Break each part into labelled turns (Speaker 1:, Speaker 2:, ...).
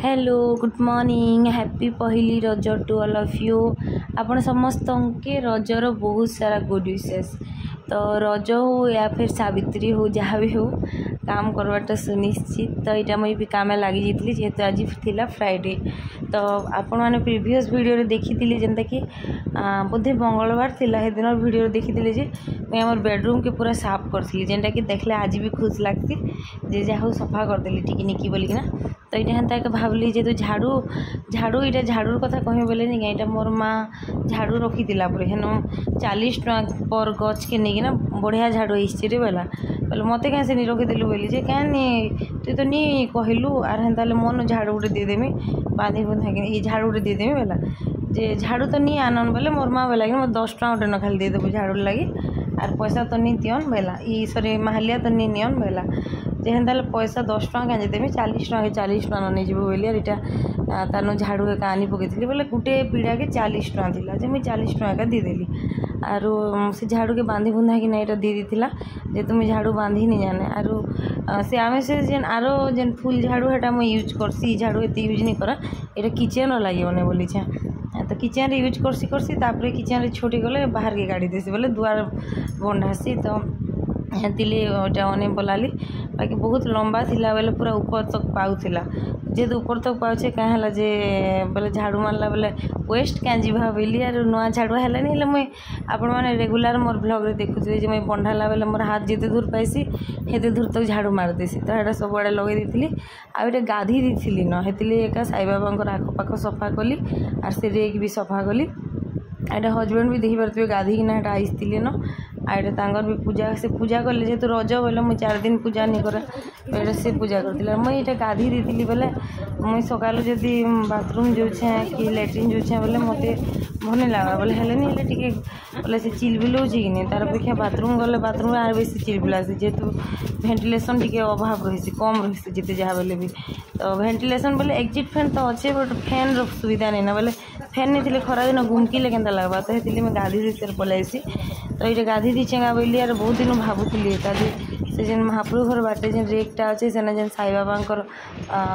Speaker 1: Hello good morning happy पहली रज to all of you. आपण समस्त के रजर बहुत सारा गुड विशेष। तो रज हो या फिर सावित्री हो जहाँ भी हो काम करवाटा सुनिश्चित। तो यहाँ मुझे भी काम लगी जाती जेहेतु आज थिला फ्राइडे। तो आपण मैंने प्रीवियस वीडियो देखी जेनता कि बोधे मंगलवार थिला हे दिन वीडियो देखी जे मुझे आम बेडरूम के पूरा साफ करी जेनटा कि देखले आज भी खुश लगती जे जहाँ सफा करदेली टिकी बोलिकिना। तो ये हेन्ता एक भावली जेहेतु झाड़ू झाड़ू यहाँ झाड़ूर कथा कह बोले नहीं यहाँ मोर माँ झाड़ू रखी पूरे हेन 40 टका पर गच के नहीं ना बढ़िया झाड़ू हिस्ट्री बेला बोले मत क्या से नहीं रखीदेलु बोली जे क्या तु तो नहीं कहलु आर हेन्ता मन झाड़ू गोटे देदेमी बांधी बुंधा कि ये झाड़ू गोटे देदेमी बेला जे झाड़ू तो नहीं आनन बोले मोर माँ बोला कि मैं 10 टका गोटे न खाली देदेबू झाड़ू लगी आर पैसा तो नहीं दियन बेला ई सॉरी माहलिया तो नहीं नियन बेला जे हेन्ता पैसा 10 टका क्या देदेमी 40 टका नहीं जीव बोली यहाँ तार झाड़ू एक आनी पकई बोले गोटे पीड़ा के 40 टका थी जे मुझे 40 टका का देदेली आरु से झाड़ू के बांधी बुंधा कि ना ये दीदी थी जे तुम झाड़ू बांधी नहीं जाने आरु से आम से जेन आरो जेन फुल झाड़ू है मुझे यूज करसी झाड़ू एत यूज नहीं करा ये किचेन लगे बोली तो किचेन यूज करसी तापर किचेन छोटी गले बाहर के गाड़ी देसी बोले दुआर बंधासी तो हेल्ले बोलाली बाकी बहुत लंबा थिला बेले पूरा ऊपर तक पाऊला जेहेतु ऊपर तक पाचे क्या जे बोले झाड़ू मारला बोले वेस्ट क्या जीवा बोली आर नुआ झाड़ू है नहीं मुझे आपण मैंने रेगुलर मोर ब्लॉग रे देखुए मुझे बंधाला बेले मोर हाथ जिते दूर पाइसी हेते दूर तक झाड़ू मारदेसी तो यहाँ सब आड़े लगे दी आटे गाधी दी न हेतिले एका साई बाबा आखपाख सफा कली आर से रेक भी सफा कली एटा हजबैंड भी देखी पारे गाधी किना आईती न आटे तांगर भी पूजा से पूजा कले जेहेतु रज बोले मुझे 4 दिन पूजा नहीं करे से पूजा करती मुझे गाधी दी बोले मुझे सकालू जदि बाथरूम जो कि लैट्रिन जो बोले मत भल लगा बोले हेल्ले नहीं टे बोले से चिलबिलाऊँ कि नहीं तार अपेक्षा बाथरूम गले बाथरूम आर बेस चिलबिला जेहेतु भेन्टिलेसन टी अभाव रही कम रही जिते जहाँ बोले भी तो भेन्टिलेसन बोले एक्जिट फैन तो अच्छे बट फैन सुविधा नहीं ना बोले फैन नहीं थे खरा दिन गुमकिले के लगवा तो ये मैं गाधी भीतर पलैसी तो ये गाधी दीचेगा बोली यार बहुत दिन भावुली से जेन महाप्रभु घर बाटे जेन रेकटा अच्छे से जेन साई बाबा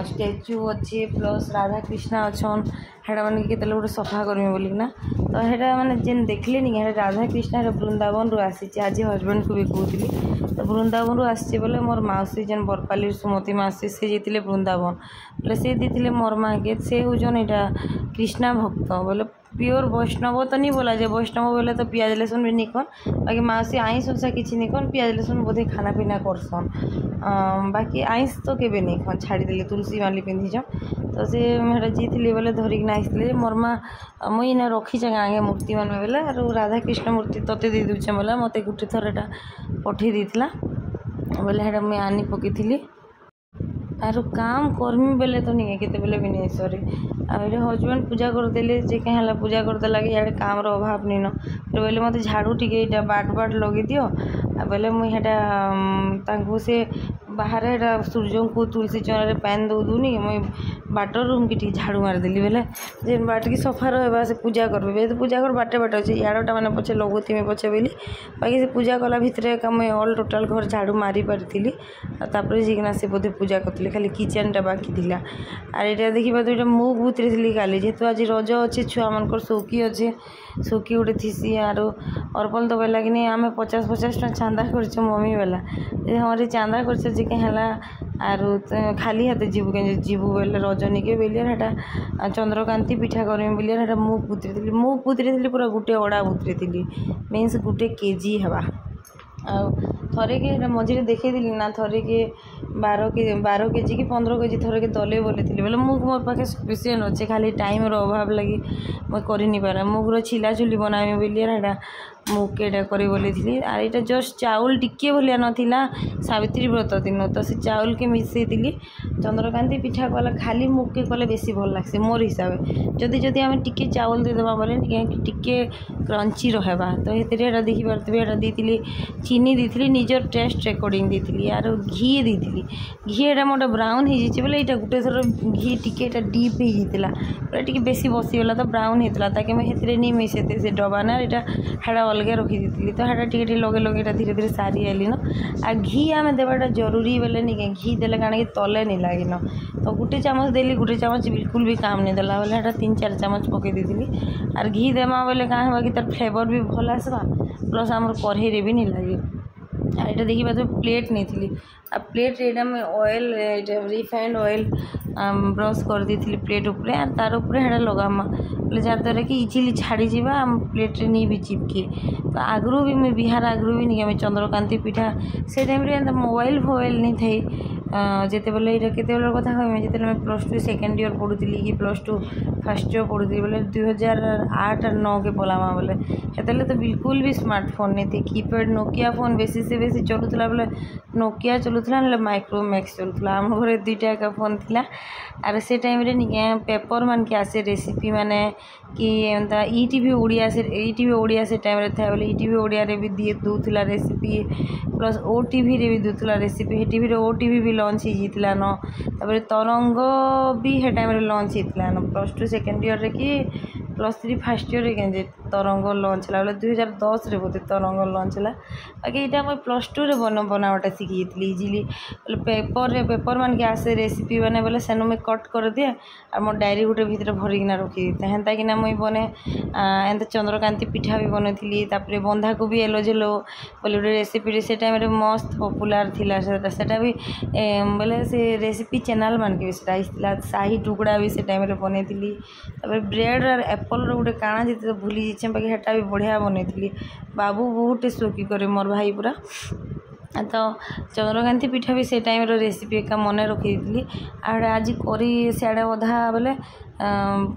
Speaker 1: स्टैच्यू अच्छे प्लस राधा कृष्णा अच्छन हेटा मैंने के गोटे सफा करमी बोलिकिना तो हेटा मैंने जेन देखले नहीं राधा कृष्णा वृंदावन रू आसी आज हजबैंड को भी कहती तो वृंदावन रू आसी बोले मोर मौसी जेन बरपाली सुमती मौसी से जीते वृंदावन बोले से दी मोर माँ के से हूँ यहाँ कृष्णा भक्त बोले प्योर वैष्णव तो नहीं बोला जे वैष्णव बोले तो पियाज लहसुन भी नहीं खन बाकी मासी आईस उसा किसी नहीं खन पियाज लहसुन बोधे खाना पीना करसन बाकी आईस तो केबे नहीं खन छाड़ीदे तुलसी माली पिंधिच तो से जीती बोले धरिक आसते मोर माँ मुई ना रखी आगे मूर्ति मान बोले आर राधा कृष्ण मूर्ति तोते दे दूचे बोला मत गोटे थर एटा पठे देता बोले हेटा मुई आनी पकई आर काम कर्मी बेले तो नहीं केते बेले भी नहीं सॉरी आरे हजबैंड पूजा करदेले जे क्या पूजा करदेला कि यार काम रो अभाव नहीं न फिर बोले मत झाड़ू टिके बाट लगे दियो आ बोले मुझे से बाहर सूर्य को तुलसी चौरा पैन दौ दूनी मुझे बाटर रूम की झाड़ू मारदेली बोले जेन बाट की सफा रहा से पूजा करबे तो पूजा कर बाटे बाटे अच्छे यारटा मैंने पचे लगुथी पचे बोली बाकी से पूजा कला भितर मुझे ऑल टोटाल घर झाड़ू मारी पारी तापर जीना से बोधे पूजा करते खाली किचेनटा बाकी थिला आर ये देखा तो यहाँ मुग बुतरी काली जेहेतु आज रज अच्छे छुआ मान सौकी अच्छे सौकी गोटे थी आर अर्पल तो बोला कि नहीं आम 50-50 टका चांदा कर मम्मी वाला हमारे चांदा कर आर खाली हाथ जीवु बोले रजनी के बोलिया चंद्रकांति पिठा करमी बोलिया मुग बुतरी थी पूरा गोटे अड़ा बुतरी थी मीन्स गोटे केजी हवा थरे के मझे देखे ना थरे के 12 केजी कि 15 केजी थरे के दले बोले बोले मुग मोर पाखे सफिसीयंट अच्छे खाली टाइम रो अभाव लगी मैं करी नहीं पारा मुगर छिला चुली बनामी बोलिए मुग के करी बोली थी आर यहाँ जस्ट चाउल टिके भलिया नाला सावित्री व्रत दिन तो से चाउल के मिसई चंद्रकांति पिठा कला खाली मुग के कले बेसी भल लगे मोर हिसाब से जदि आम टिके चाउल देदेबा बोले टिके क्रंची रहबा तो ये देखी पारे दी चीनी दी निजर टेस्ट रेकर्डिंग दी आर घी दी घी एटा मोटे ब्राउन हो बोले यहाँ गोटे थर घी टिके डीप हो पूरा टी बेसी बसीगला तो ब्राउन होता ताकि मैं नहीं मिसे से डबा ना यहाँ हेड़ा अलगे रखी दी तो हेटा टिके लगे लगे धीरे धीरे सारी आइली न आ घी आम देवाटा जरूरी बोले नहीं घी देले काण कि तले नहीं लगे न तो गोटे चामच देली गोटे चामच बिल्कुल भी काम नहीं देला बोले हेटा 3-4 चामच पकई दी आर घी देमा बोले कहाँ होगा कि तार फ्लेवर भी भल आसवा प्लस आम कढ़ई भी नहीं लगे आ ये देखिए तो प्लेट नहीं थी आ प्लेट ये ऑयल रिफाइंड ऑयल ब्रश कर दी थी प्लेट उपरे आर तार उपरे हेटा लगामा बोले जहाँद्वारा कि इजिली छाड़ी जावा आम प्लेट रे नहीं भी चिपके तो आगु भी मुझे बिहार आगु भी नहीं आम चंद्रकांति पिठा से टाइम मोबाइल फोबाइल नहीं थी जिते बेले ये केत कथा कहमी जिते मैं +2 सेकेंड ईयर पढ़ुली कि +2 फर्स्ट ईयर पढ़ुली बोले 2008 और 9 के पलामा बोले हेतले तो बिल्कुल भी स्मार्टफोन नहीं थी कीपैड नोकिया फोन बेसी से बेसी चलूला बोले नोकिया चलूला ना माइक्रोमैक्स चलूला आम घर 2टा का फोन थिला आर से टाइम रे निके पेपर मान के आसे रेसिपी माने कि एंता ईटीवी ओडिया से टाइम रे था बोले ईटीवी ओडिया रे भी दिए दूला रेसिपी प्लस ओटीवी रे भी दूला रेसिपी टीवी रे ओटीवी भी लॉन्च होता न तापर तरंग भी हे टाइम रे लॉन्च होता न +2 सेकेंड ईयर रे कि +3 फर्स्ट ईयर के तरंग लॉन्च है बोले 2010 रे बोलते तरंग लॉन्च है बाकी यहाँ मुझे +2 रे बनावाटा शिखी इजिली बोले पेपर मान के आसे रेसिपी बने बोले सेनु मुझे कट कर दिए और मो डायरी गोटे भितर भरिकिना रखी देते हेन्ता कि मुझे बने एंता चंद्रकांति पिठा भी बनई तापर बंधाकोबी एलो जेलो बोले गोटे रेसिपी से टाइम रे मस्त पपुलार थिला सेटा भी बोले से रेसिपी चैनल मान के भी आईला शाही टुकड़ा भी से टाइम रे बनई तापर ब्रेड और एप्पल गोटे काଣା जी भूली जाइए बाकी हेटा भी बढ़िया बनई बाबू बहुत शौकी करे मोर भाई पूरा तो चंद्रकांति पिठा भी से टाइम रेसिपी एक मन रखी थी आज करी सियाड़े अधा बोले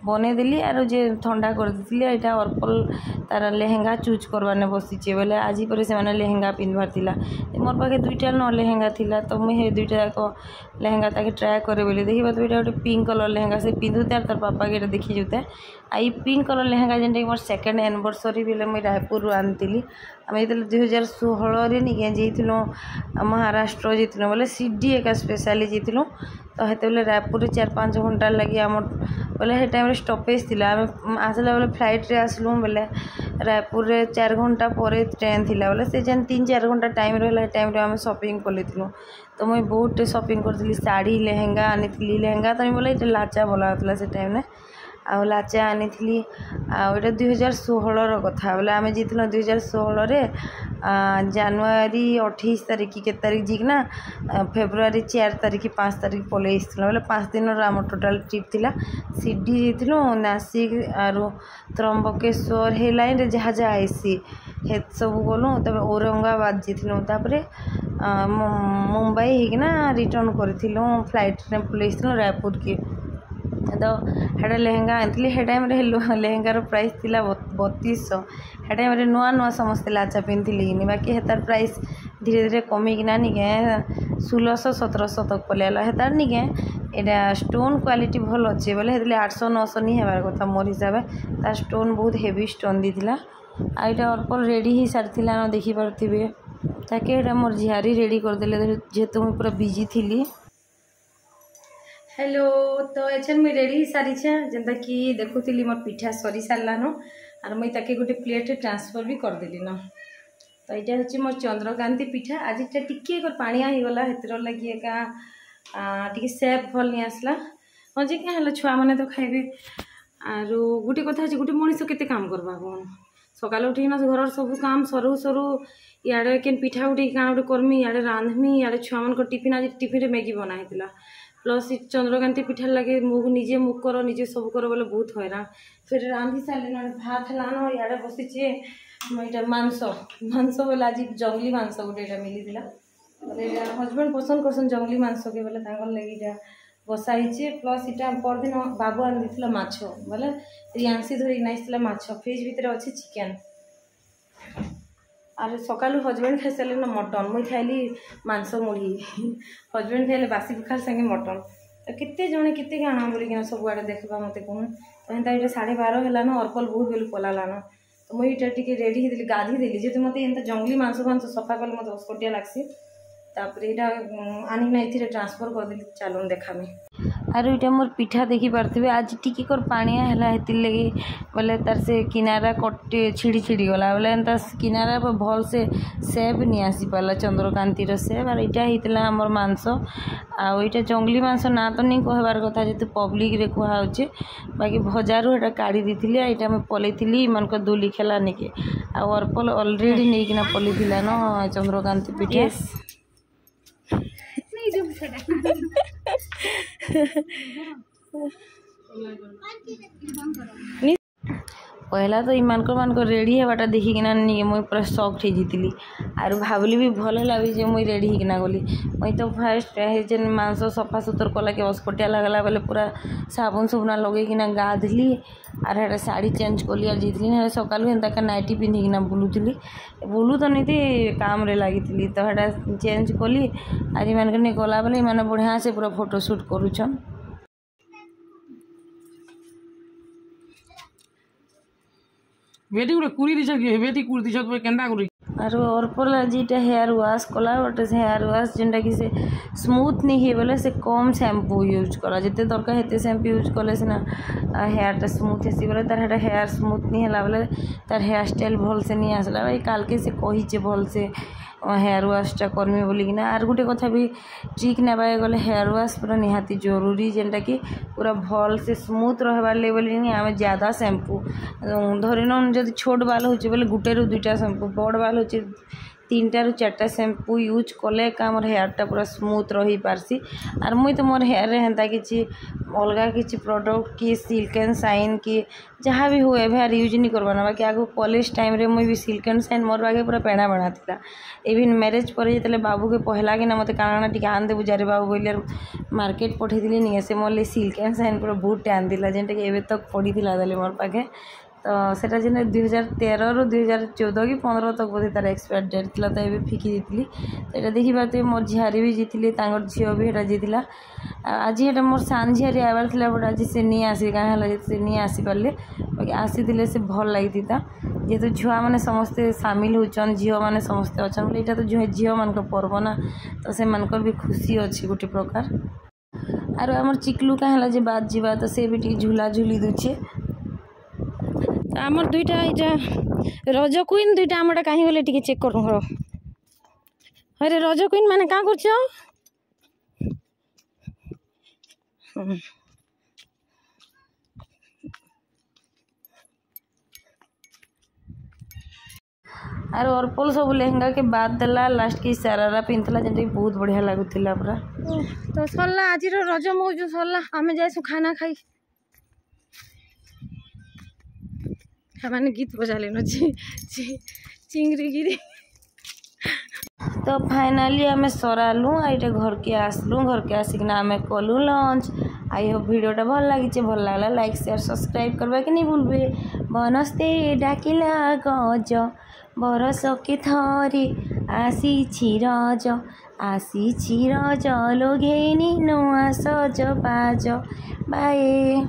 Speaker 1: बनईदेली आर जे ठंडा कर दी यहाँ अर्पल तार लेहेंगा चूज करवाने बसीचे बोले आज पर से मैंने लेहेंगा पिंधवार थिला मोर पाखे 2टा न लेहेंगा थिला तो मुझे 2टा जाक लेहेंगा ताकि ट्राए करे बोली देखिए तो ये गोटे पिंक कलर लेहेंगा से पिंधुते तार पापा के देखी जुते आई pink colour lehenga जेनटा more second anniversary बेले मुझे रायपुर आनी आम ये 2016 निके जाइलु महाराष्ट्र जाइलु बोले सीडी एका स्पेशली जाइलु तो हेते बोले रायपुर 4-5 घंटा लगी आम बोले हे टाइम स्टपेज थी आम आसला बोले फ्लाइट रे आसलु बोले रायपुर रे 4 घंटा पर ट्रेन थी बोले से जेन 3-4 घंटा टाइम रहा टाइम आम शॉपिंग कलु तो मुझे बहुत शॉपिंग करी शाढ़ी लेहेंगा आनी लेहेंगा तो बोले ये लाचा बोला से टाइम आ लाचा आनी आटा 2016 कथा बोले आम जाइल 2016 जानुरी 28 तारीख के तारीख जीकना फेब्रुआरी 4 तारीख 5 तारीख पलि बोले 5 दिन आम टोटाल ट्रिप थिला सीडी जाइलु नासिक आरु त्रंबकेश्वर हे लाइन रे जहाँ जहाँ आईसी हे सब गलु तब औरंगाबाद जाइलु मुंबई होना रिटर्न करूँ फ्लाइट में पलि रायपुर की तो हेटा लेहेंगा आनी हे टाइम लेहेंगार प्राइस थी 3200 हे टाइम नुआ नुआ समस्ते लाचा पिंधि बाकी हेतार प्राइस धीरे धीरे कमिकिना निके 1600-1700 तक पलैला हेतार निके यहाँ स्टोन क्वालिटी भल अच्छे बोले 800-900 नहीं हेबार कथा मोर हिसाब से स्टोन बहुत हेवी स्टोन दीला आईटा अर्पल रेडी ही सारी न देखिपे ताकि मोर झियारी रेडी करदे जेहेतु मुझे पूरा बिजी थी। हेलो तो एचन मुझे रेडी सारी जेनता कि देखुली मोर पिठा सरी सारान और मुझे ताके गोटे प्लेट ट्रांसफर भी करदेली न तो यहाँ हूँ मोर चंद्रकांति पिठा आज टिके पाणिया होगला हेतर लगी टी सेप भल नहीं आसला हाँ जी क्या छुआ मैंने तो खाइबे आर गोटे कथा अच्छे गोटे मनीष केते काम करवा कौन सकाल उठिना घर सब काम सरू सरू इे के पिठा उठे क्या गोटे करमी इे रांधमी इे छुआ मान टिफिन आज टिफिन मैगी बनाई प्लस चंद्रकांति पिठा लगे निजे मुख कर निजे सब कर बोले बहुत हैरान फिर रांधि सारे भात लान इे बसीचे यहाँ मांस बोले आज जंगली मांस गोटे मिली बोले हजबैंड पसंद करसन जंगली मांस के बोले लगे बसाई प्लस इटा परदिन बाबू आनी माछ बोले रियांसी धरिक नाइसला माछ फ्रिज भितर अच्छे चिकेन आर सकालू हजबैंड खाई सारे मटन मुई खाइली मांस मुढ़ी हजबैंड खाइले बासी पखाल संगे मटन तो केते जने केते काଣା बोलिकिना सब आड़े देखा मत कहूँ तो हेन्ता ये 12:30 है अर्पल बहुत बेलू पलालान तो मुझे टे रेडी होती गाधी देली जेहतु मत एंता जंगली मांस फांस सफा कले मत अस्कटिया लगसी तापर यहाँ आनिकना ये ट्रांसफर करदेली चलन देखामी आर इटा मोर पिठा देखी पार्थे आज टी कर पानिया है लगे बोले तार से किनारा कटे छिड़ी छिड़ी गला बोले एंता किनारा भल से सेब नहीं आसी पाला चंद्रकांतिर सेब और इटा होता आमर मांस आईटा जंगली मांस ना तो नहीं कहबार कथा जेतु पब्लिक रे कहुचे बाकी भजारू एटा काढ़ी दी यहाँ मुझे पलैली मान दूली खेला निके अर्पल अलरेडी नहीं पलि न चंद्रकांति पिठा पहला तो मान रेडी होटा देखिकिना मुझे पूरा सॉफ्ट हो जीती आर भावली भी भल लगे मुझे रेडी होना गली मुझे तो फास्ट मांस सफा सुतर कला के बसपटिया लगला बेले पूरा साबुन Subna लगेकिना गाधली are Heta sari change कली और जीतली सकालू एंता नाइटी पिंधिकिना बुलूली बुलू तो नहीं थी काम रे लगी तो हेटा चेंज कली आज मान गला बेले मैंने बढ़िया से पूरा फोटोशूट करुछन।
Speaker 2: बेटी गुटे कुरी दिछ कि बेटी कुरी दिछ तो केंदा कुरी
Speaker 1: आरो अर्पल जीटा हेयर वाश कला बट हेयर वाश जेनटा कि से स्मूथ नहीं है बोले से कम शैम्पू यूज कला जिते दरकार हेते शैम्पू यूज कले सिना हेयरटा स्मूथ हेसी बोले तार हेयर स्मूथ नहीं है बोले तार हेयर स्टाइल भल से नहीं आसला भाई काल के से कहीचे भल से हेयर वाशटा करमी बोलिकिना आर गोटे कथा भी ट्रिक नेबा गले हेयर वाश पूरा निहाती जरूरी जेनटा कि पूरा भल से स्मूथ रहबार ले बोली आम ज्यादा शैम्पू धरिन जब छोट बाल हो बोले गुटे रू दुईटा शैम्पू बड़ बाल हो 3टा रू 4टा शैम्पू यूज कले का मोर हेयरटा पूरा स्मूथ रही पारसी आर मुई तो मोर हेयर हेन्ता किसी अलग किसी प्रोडक्ट कि सिल्क एंड शाइन कि जहाँ भी हो एभर यूज नहीं करवाना बाकी आगो कॉलेज टाइम रे मुई भी सिल्क एंड शाइन मोर बागे पूरा पेड़ा बना था इवन मैरेज पर जो बाबू के पहला कि ना मत काना टी आन देबू जारे बाबू बोले मार्केट पठेदी नहीं से मोर सिल्क एंड शाइन पूरा बहुत आन दिला जेनटा कि एबे तक पड़ी था मोर पाखे तो सेटा जेन 2013 रू 2014 कि 15 तक बोधे तार एक्सपायर डेट थी तो ये फिकी दी तो देखी पारे मोर झियारी भी जीतली झी भी एटा जीतला आज एटा मोर सान झियारी आवार थी बट आज से नहीं आसी कहीं से नहीं आसी पारे बाकी आसी से भल लगी था जेहेतु झुआ मैंने समस्ते सामिल होचन झील मैंने समस्ते अच्छा बोले यहाँ तो झील मान पर्व ना तो से मानकर भी खुशी अच्छी गोटे प्रकार आर आमर चिकलू कहीं बाद जावा तो से भी झूला झूली दूचे
Speaker 3: आमर दुईटा इटा रज क्वीन दुईटा आमटा कहीं गले टिके चेक कर अरे रज क्वीन माने का करछ
Speaker 1: आर अर्पल सब लहंगा के बाद देला लास्ट की सारारा पिंधला जेंटा बहुत बढ़िया लागुतिला पूरा
Speaker 3: तो सरला आज रज मौज सरला आमे जाइसु खाना खाई मैंने गीत बजा लेना चिंगरी गिरी
Speaker 1: तो फाइनाली आम सरालु आईटे घर के आसलु घर के आसिकना आम कलु लंच आई होप वीडियोटा भल लगी भल लगला लाइक शेयर सब्सक्राइब करवा के नहीं भूलबे बनस्ते डाकिला गज बरस के थरे आसी रज लोघेनी नुआ सज बाज बाए।